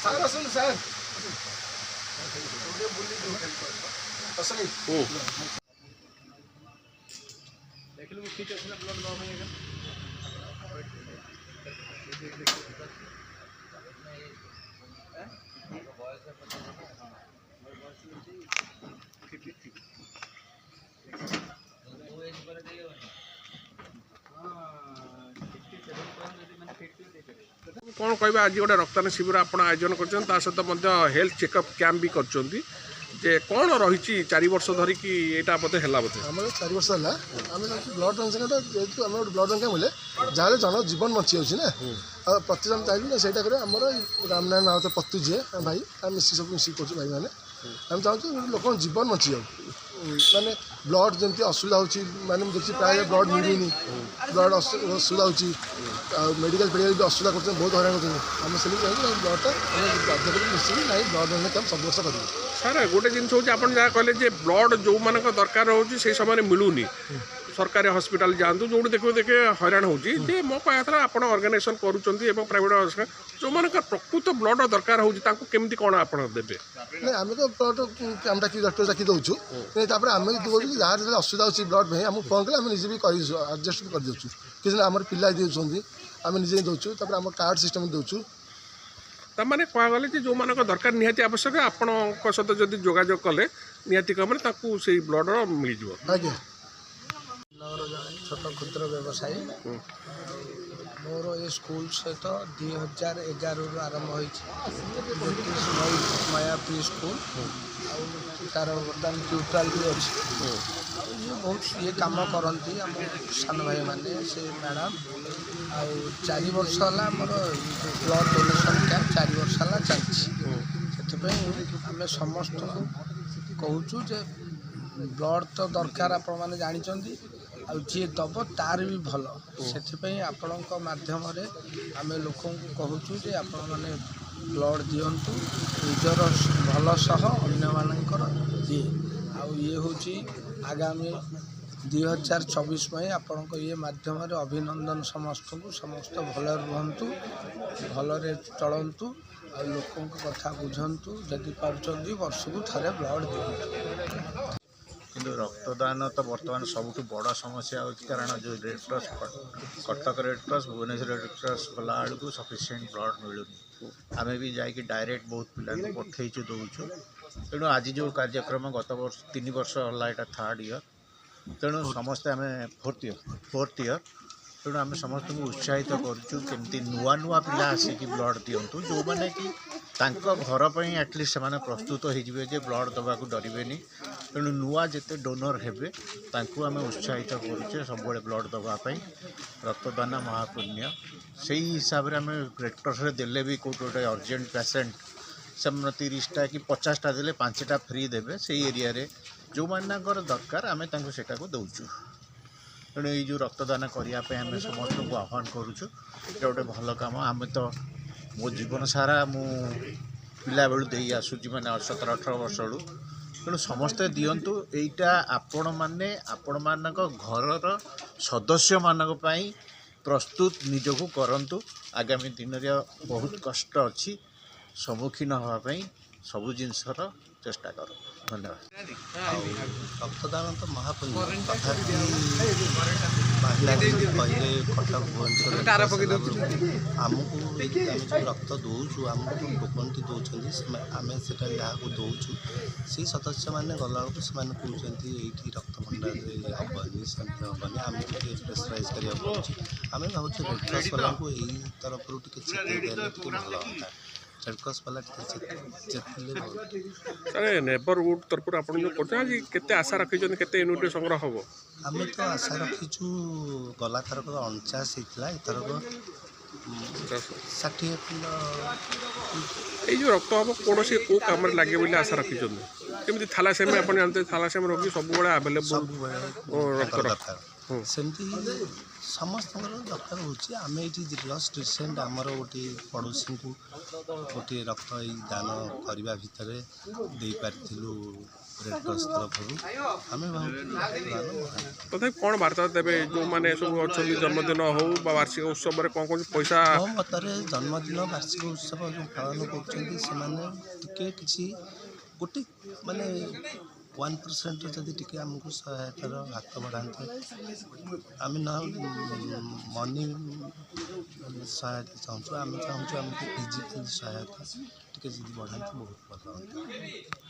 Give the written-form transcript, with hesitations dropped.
Sir ଆସନ୍ତୁ sir ଦେଖିଲୁ ମୁଁ ଠିକ୍ ଅଛି ନା ବ୍ଲଡ୍ ଦେବା ପାଇଁ ଆଜ୍ଞା कौन कह आज गोटे रक्तदान शिविर आप आयोजन कर सहित हेल्थ चेकअप कैंप भी कर कौन रही 4 वर्ष धरिकी यहाँ बोधे है बोधे आम 4 वर्ष है आम ब्लड डोनेसन जेहतु आम ब्लड डोनेसन बोले जहाँ जन जीवन बची जाऊँगी ना प्रति आम चाहिए ना सहीटा कर रामनारायण मावत पत्तू जी भाई आम मिसी सब मिसिक कर भाई मैंने आम चाहूँ लोक जीवन बची जाऊ माने ब्लड जमी असुविधा हो मैंने देखिए प्राय ब्लड मिलूनी ब्लड असुविधा हो मेडिकल फेडिकल भी असुविधा कर बहुत हईराण कर से चाहिए ब्लडटा मिसिक ना ब्लड डोनेसन कैंप सब वर्ष करेंगे सर गोटे जिन हूँ आप कहले ब्लड जो मान दरकार रोचे से समय मिलूनी सरकारी हॉस्पिटल जातु जो देखो देखे हईराण होती मो कहता आप ऑर्गेनाइजेशन करुँच प्राइवेट जो मान प्रकृत ब्लड दरकार होमती कौन आप देवे नहीं आम तो ब्लड आम डाक डॉक्टर डाक दौचु आम जहाँ असुविधा होती ब्लड में आमको फोन कले निजे भी एडजस्ट कर दूँ कि आम पिला दौरान आम निजे दौचु आम कार्ड सिस्टम दौचु तमाने कहगले जो मान दरकार निहाती आवश्यक आपण सहित जब जोगाजोग कले निहाती कम से ब्लड मिल आज्ञा छोट क्षुद्र व्यवसायी मोर ये स्कूल सहित 2011 रु आरंभ हो माया प्री स्कूल तार बर्तमान ट्यूटोरियल भी अच्छी ये बहुत ये कम करती आम सान भाई मैंने से मैडम आउ 4 वर्ष है मोर ब्लड डोनेशन कैंप 4 वर्ष है चलती आम समस्त कहूँ जे ब्लड तो दरकार आपण मैंने जानते आ जी दब तार भी भल से आपण मध्यम आम लोक कहूँ जे आपण मैंने ब्लड दिंतु निजर भल सह अन्य मानकर दिए आउ ये हूँ आगामी 2024 में आपण ये माध्यम अभिनंदन समस्त को समस्त भल रुहतु भलरे चलतु आ लोकों कथा बुझंतु जदि पार्टी वर्ष को थे ब्लड दिंतु किंतु रक्तदान तो बर्तमान सबुठ बड़ समस्या हो कारण जो red cross Cuttack red cross Bhubaneswar red cross गला बेलू सफिसीयंट ब्लड मिलूनी आम भी जाकि डायरेक्ट बहुत पिला पठेचु दौचु तेणु आज जो कार्यक्रम गत वर्ष 3 वर्ष है यहाँ 3rd ईयर तेणु समस्ते आम 4th ईयर तेणु आम समस्त को उत्साहित करुँ केमती नुआ नुआ पिला आसिक ब्लड दिंतु जो मैंने कि घर पर एटलिस्ट से प्रस्तुत हो ब्लड दवा को डरबे तेणु नुआ जिते डोनर हेबे तांकु आम उत्साहित करुचे सब ब्लड दवापाई रक्तदान महापुण्य से हिसाब से आम रेड क्रॉस देले भी कौट गोटे अर्जेंट पेसेंट से 30टा कि 50टा देले 5टा फ्री देवे से एरिया रे जो मानकर दरकार आम सेटा को दौचु तेणु ये जो रक्तदान करने आम समस्त को आह्वान करुचु गोटे भल कम आम तो मो जीवन सारा मु पिला बेलू दे आसूँ मैंने 17-18 वर्ष तेणु समस्ते दिंतु यहीटा आपण मैंने आपण मान घर सदस्य मानक प्रस्तुत निजको करंतु आगामी दिन बहुत कष्ट अच्छी सम्मुखीन होगापाई सबू जिनसर चेष्टा कर धन्यवाद। रक्तदान तो महापुण्य तथापि महिला कहले कटक भुवनेश्वर आमको जो रक्त दौचु आमको जो लोकंटी दौरान आम से दौचु से सदस्य मैंने गला बेलू से कहते ये रक्त भंडार हेनी सेमती हेनी आमको प्रेसराइज करा पड़े आम भावुँ रेड क्रॉस वाला को यही तरफ चेताई भल होता रेड क्रॉस वाला सर नेबरहुड तरफ आप आज केते आशा रखी केते यूनिट संग्रह हम आम तो आशा रखीचु गला थरक 49 होता एथरक 60 ये रक्त हम कौन से कौ कम लगे बोली आशा रखी केमी थालासेमिया आप जानते थालासेमिया रोगी सब आवेलेबल रक्त सेमती समस्त दरकार होम ये जस्ट रिसेंट आमर गोटे पड़ोसी को गोटे रक्त दान करने भितर दे पारि ରେଡ୍ କ୍ରସ୍ ତରଫରୁ ଆମେ ତଥାପି କ'ଣ ବାର୍ତ୍ତା ଦେବେ ଯେଉଁମାନେ ସବୁ ଅଛନ୍ତି ଜନ୍ମଦିନ ହଉ ବା ବାର୍ଷିକ ଉତ୍ସବରେ କ'ଣ କହୁଛି ପଇସା ମୋ ମତରେ ଜନ୍ମଦିନ ବାର୍ଷିକ ଉତ୍ସବ ଯେଉଁ ପାଳନ କରୁଛନ୍ତି ସେମାନେ ଟିକେ କିଛି ଗୋଟେ ମାନେ 1% ଯଦି ଟିକେ ଆମକୁ ସହାୟତାର ହାତ ବଢ଼ାନ୍ତେ ଆମେ ନ ମନି ସହାୟତା ଚାହୁଁଛୁ ଆମେ ଚାହୁଁଛୁ ଆମକୁ ଫିଜିକାଲି ସହାୟତା ଟିକେ ଯଦି ବଢ଼ାନ୍ତେ ବହୁତ ଭଲ ହୁଅନ୍ତା।